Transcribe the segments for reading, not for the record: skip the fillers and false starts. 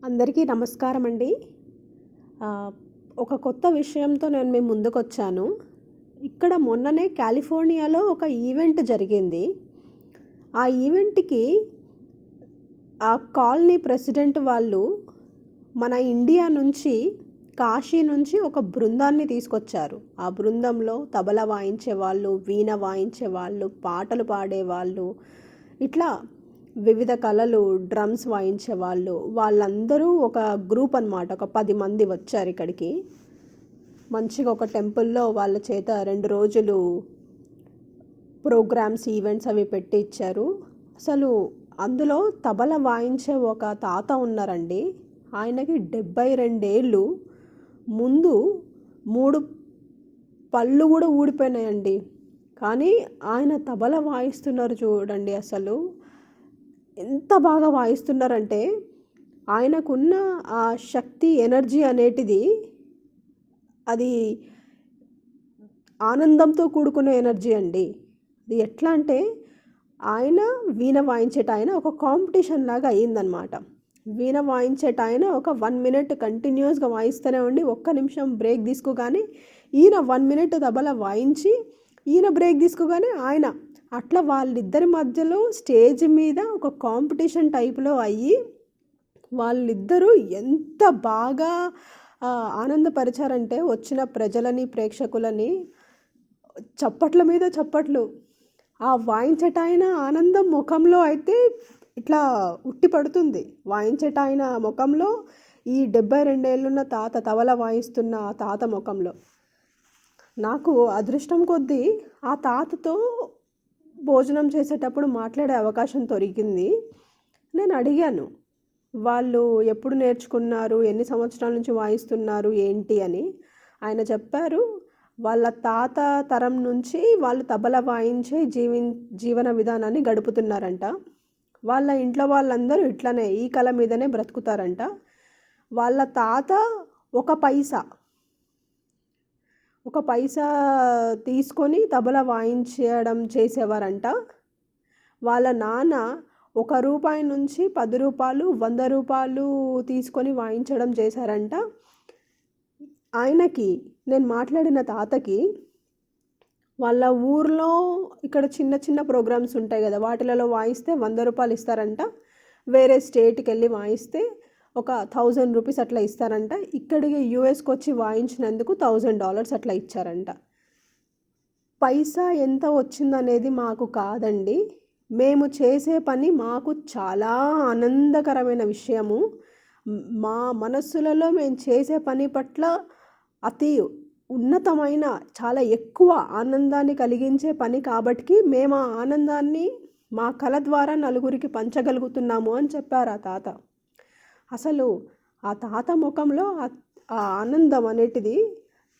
అందరికీ నమస్కారం అండి. ఒక కొత్త విషయంతో నేను మీ ముందుకొచ్చాను. ఇక్కడ మొన్ననే కాలిఫోర్నియాలో ఒక ఈవెంట్ జరిగింది. ఆ ఈవెంట్‌కి ఆ కాలనీ ప్రెసిడెంట్ వాళ్ళు మన ఇండియా నుంచి, కాశీ నుంచి ఒక బృందాన్ని తీసుకొచ్చారు. ఆ బృందంలో తబలా వాయించేవాళ్ళు, వీణ వాయించేవాళ్ళు, పాటలు పాడేవాళ్ళు, ఇట్లా వివిధ కళలు, డ్రమ్స్ వాయించేవాళ్ళు, వాళ్ళందరూ ఒక గ్రూప్ అనమాట. ఒక 10 మంది వచ్చారు ఇక్కడికి. మంచిగా ఒక టెంపుల్‌లో వాళ్ళ చేత 2 రోజులు ప్రోగ్రామ్స్, ఈవెంట్స్ అవి పెట్టి ఇచ్చారు. అసలు అందులో తబలా వాయించే ఒక తాత ఉన్నారండి. ఆయనకి 72 ఏళ్ళు. ముందు 3 పళ్ళు కూడా ఊడిపోయినాయండి. కానీ ఆయన తబలా వాయిస్తున్నారు చూడండి అసలు. ఎంత బాగా వాయిస్తున్నారంటే ఆయనకున్న ఆ శక్తి, ఎనర్జీ అనేటిది అది ఆనందంతో కూడుకున్న ఎనర్జీ అండి. అది ఎట్లా అంటే ఆయన వీణ వాయించేటాయన ఒక కాంపిటీషన్ లాగా అయ్యిందనమాట. వీణ వాయించేటాయన ఒక 1 మినిట్ కంటిన్యూస్గా వాయిస్తూనే ఉండి, ఒక్క నిమిషం బ్రేక్ తీసుకోగానే ఈయన 1 మినిట్ తబలా వాయించి, ఈయన బ్రేక్ తీసుకోగానే ఆయన అట్లా వాళ్ళిద్దరి మధ్యలో స్టేజ్ మీద ఒక కాంపిటీషన్ టైప్లో అయ్యి వాళ్ళిద్దరూ ఎంత బాగా ఆనందపరిచారంటే వచ్చిన ప్రజలని, ప్రేక్షకులని చప్పట్ల మీద చప్పట్లు. ఆ వాయించటాయన ఆనందం ముఖంలో అయితే ఇట్లా ఉట్టి పడుతుంది. వాయించటాయన ముఖంలో, ఈ 72 ఏళ్ళున్న తాత, తబలా వాయిస్తున్న ఆ తాత ముఖంలో. నాకు అదృష్టం కొద్దీ ఆ తాతతో భోజనం చేసేటప్పుడు మాట్లాడే అవకాశం దొరికింది. నేను అడిగాను, వాళ్ళు ఎప్పుడు నేర్చుకున్నారు, ఎన్ని సంవత్సరాల నుంచి వాయిస్తున్నారు, ఏంటి అని. ఆయన చెప్పారు, వాళ్ళ తాత తరం నుంచి వాళ్ళు తబలా వాయించే జీవన విధానాన్ని గడుపుతున్నారంట. వాళ్ళ ఇంట్లో వాళ్ళందరూ ఇట్లనే ఈ కళ మీదనే బ్రతుకుతారంట. వాళ్ళ తాత ఒక పైసా తీసుకొని తబలా వాయించడం చేసేవారంట. వాళ్ళ నాన్న ₹1 నుంచి ₹10, ₹100 తీసుకొని వాయించడం చేశారంట. ఆయనకి, నేను మాట్లాడిన తాతకి, వాళ్ళ ఊర్లో ఇక్కడ చిన్న చిన్న ప్రోగ్రామ్స్ ఉంటాయి కదా, వాటిలలో వాయిస్తే ₹100 ఇస్తారంట. వేరే స్టేట్కి వెళ్ళి వాయిస్తే ఒక ₹1000 అట్లా ఇస్తారంట. ఇక్కడికి యూఎస్కి వచ్చి వాయించినందుకు $1000 అట్లా ఇచ్చారంట. పైసా ఎంత వచ్చిందనేది మాకు కాదండి, మేము చేసే పని మాకు చాలా ఆనందకరమైన విషయము. మా మనస్సులలో మేము చేసే పని పట్ల అతి ఉన్నతమైన, చాలా ఎక్కువ ఆనందాన్ని కలిగించే పని కాబట్టి మేము ఆ ఆనందాన్ని మా కళ ద్వారా నలుగురికి పంచగలుగుతున్నాము అని చెప్పారు ఆ తాత. అసలు ఆ తాత ముఖంలో ఆ ఆనందం అనేటిది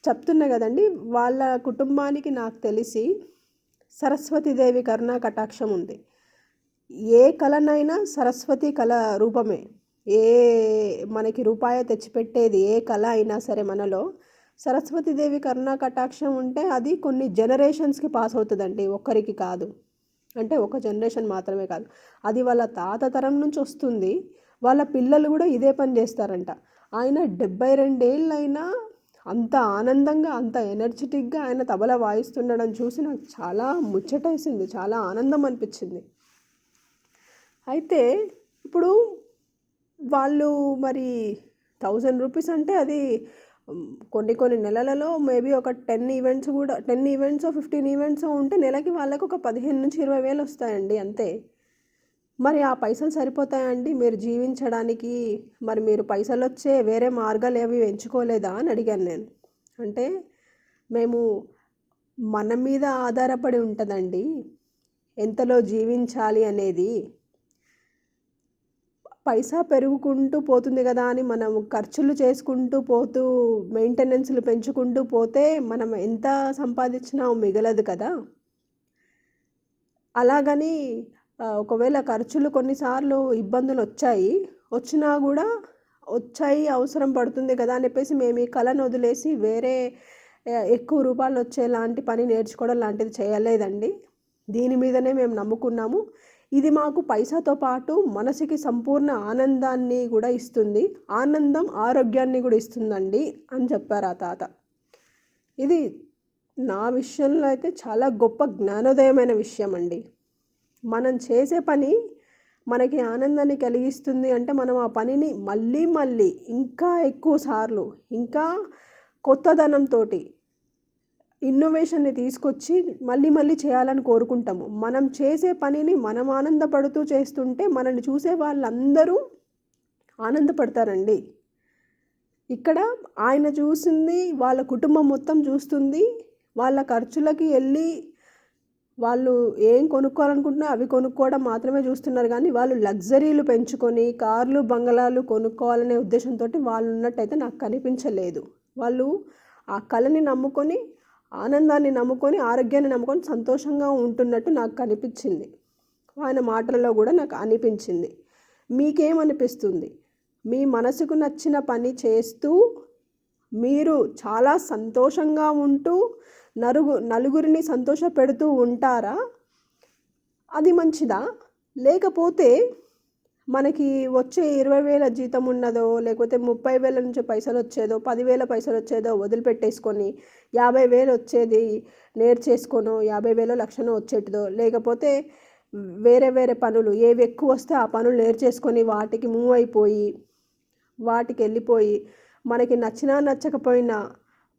చెప్తున్నా కదండి. వాళ్ళ కుటుంబానికి నాకు తెలిసి సరస్వతీదేవి కరుణా కటాక్షం ఉంది. ఏ కళనైనా సరస్వతి కళ రూపమే. ఏ మనకి రూపాయి తెచ్చిపెట్టేది ఏ కళ అయినా సరే మనలో సరస్వతీదేవి కరుణా కటాక్షం ఉంటే అది కొన్ని జనరేషన్స్కి పాస్ అవుతుందండి, ఒక్కరికి కాదు. అంటే ఒక జనరేషన్ మాత్రమే కాదు, అది వాళ్ళ తాత తరం నుంచి వస్తుంది. వాళ్ళ పిల్లలు కూడా ఇదే పని చేస్తారంట. ఆయన 72 ఏళ్ళైనా అంత ఆనందంగా, అంత ఎనర్జెటిక్గా ఆయన తబలా వాయిస్తుండడం చూసి నాకు చాలా ముచ్చటేసింది, చాలా ఆనందం అనిపించింది. అయితే ఇప్పుడు వాళ్ళు మరి ₹1000 అంటే అది కొన్ని నెలలలో మేబీ ఒక 10 ఈవెంట్స్ కూడా, 10 ఈవెంట్స్ 15 ఈవెంట్స్ ఉంటే నెలకి వాళ్ళకు ఒక 15,000-20,000 వస్తాయండి అంతే. మరి ఆ పైసలు సరిపోతాయండి మీరు జీవించడానికి? మరి మీరు పైసలు వచ్చే వేరే మార్గాలు ఏవి ఎంచుకోలేదా అని అడిగాను నేను. అంటే మేము మన మీద ఆధారపడి ఉంటుందండి ఎంతలో జీవించాలి అనేది. పైసా పెరుగుకుంటూ పోతుంది కదా అని మనం ఖర్చులు చేసుకుంటూ పోతూ, మెయింటెనెన్స్లు పెంచుకుంటూ పోతే మనం ఎంత సంపాదించినా మిగలదు కదా. అలాగని ఒకవేళ ఖర్చులు కొన్నిసార్లు ఇబ్బందులు వచ్చినా కూడా అవసరం పడుతుంది కదా అని చెప్పేసి మేము ఈ కళను వదిలేసి వేరే ఎక్కువ రూపాయలు వచ్చేలాంటి పని నేర్చుకోవడం లాంటిది చేయలేదండి. దీని మీదనే మేము నమ్ముకున్నాము. ఇది మాకు పైసాతో పాటు మనసుకి సంపూర్ణ ఆనందాన్ని కూడా ఇస్తుంది, ఆనందం ఆరోగ్యాన్ని కూడా ఇస్తుందండి అని చెప్పారు ఆ తాత. ఇది నా విషయంలో అయితే చాలా గొప్ప జ్ఞానోదయమైన విషయం అండి. మనం చేసే పని మనకి ఆనందాన్ని కలిగిస్తుంది అంటే మనం ఆ పనిని మళ్ళీ మళ్ళీ ఇంకా ఎక్కువ సార్లు ఇంకా కొత్తదనంతో ఇన్నోవేషన్ని తీసుకొచ్చి మళ్ళీ మళ్ళీ చేయాలని కోరుకుంటాము. మనం చేసే పనిని మనం ఆనందపడుతూ చేస్తుంటే మనల్ని చూసే వాళ్ళందరూ ఆనందపడతారండి. ఇక్కడ ఆయన చూసింది వాళ్ళ కుటుంబం మొత్తం చూస్తుంది. వాళ్ళ ఖర్చులకి వెళ్ళి వాళ్ళు ఏం కొనుక్కోవాలనుకుంటున్నా అవి కొనుక్కోవడం మాత్రమే చూస్తున్నారు, కానీ వాళ్ళు లగ్జరీలు పెంచుకొని కార్లు బంగళాలు కొనుక్కోవాలనే ఉద్దేశంతో వాళ్ళు ఉన్నట్టయితే నాకు కనిపించలేదు. వాళ్ళు ఆ కళని నమ్ముకొని, ఆనందాన్ని నమ్ముకొని, ఆరోగ్యాన్ని నమ్ముకొని సంతోషంగా ఉంటున్నట్టు నాకు కనిపించింది. ఆయన మాటలలో కూడా నాకు అనిపించింది. మీకేమనిపిస్తుంది? మీ మనసుకు నచ్చిన పని చేస్తూ మీరు చాలా సంతోషంగా ఉంటూ నలుగురిని సంతోషపెడుతూ ఉంటారా? అది మంచిదా? లేకపోతే మనకి వచ్చే 20,000 జీతం ఉన్నదో, లేకపోతే 30,000 నుంచి పైసలు వచ్చేదో, 10,000 పైసలు వచ్చేదో వదిలిపెట్టేసుకొని 50,000 వచ్చేది నేర్చేసుకోనో, 50,000 లక్షనో వచ్చేటిదో, లేకపోతే వేరే వేరే పనులు ఏవి ఎక్కువ వస్తే ఆ పనులు నేర్చేసుకొని వాటికి మూవ్ అయిపోయి వాటికి వెళ్ళిపోయి మనకి నచ్చినా నచ్చకపోయినా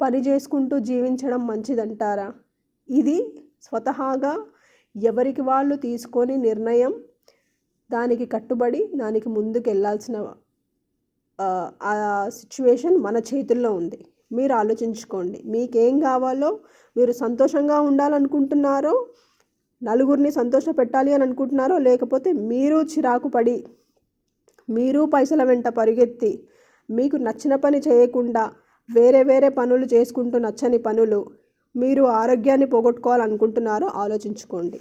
పని చేసుకుంటూ జీవించడం మంచిదంటారా? ఇది స్వతహాగా ఎవరికి వాళ్ళు తీసుకొని నిర్ణయం, దానికి కట్టుబడి దానికి ముందుకు వెళ్ళాల్సిన ఆ సిచ్యువేషన్ మన చేతుల్లో ఉంది. మీరు ఆలోచించుకోండి. మీకేం కావాలో, మీరు సంతోషంగా ఉండాలనుకుంటున్నారో, నలుగురిని సంతోష పెట్టాలి అని అనుకుంటున్నారో, లేకపోతే మీరు చిరాకు పడి మీరు పైసల వెంట పరిగెత్తి మీకు నచ్చిన పని చేయకుండా వేరే వేరే పనులు చేసుకుంటూ నచ్చని పనులు మీరు ఆరోగ్యాన్ని పోగొట్టుకోవాలనుకుంటున్నారో ఆలోచించుకోండి.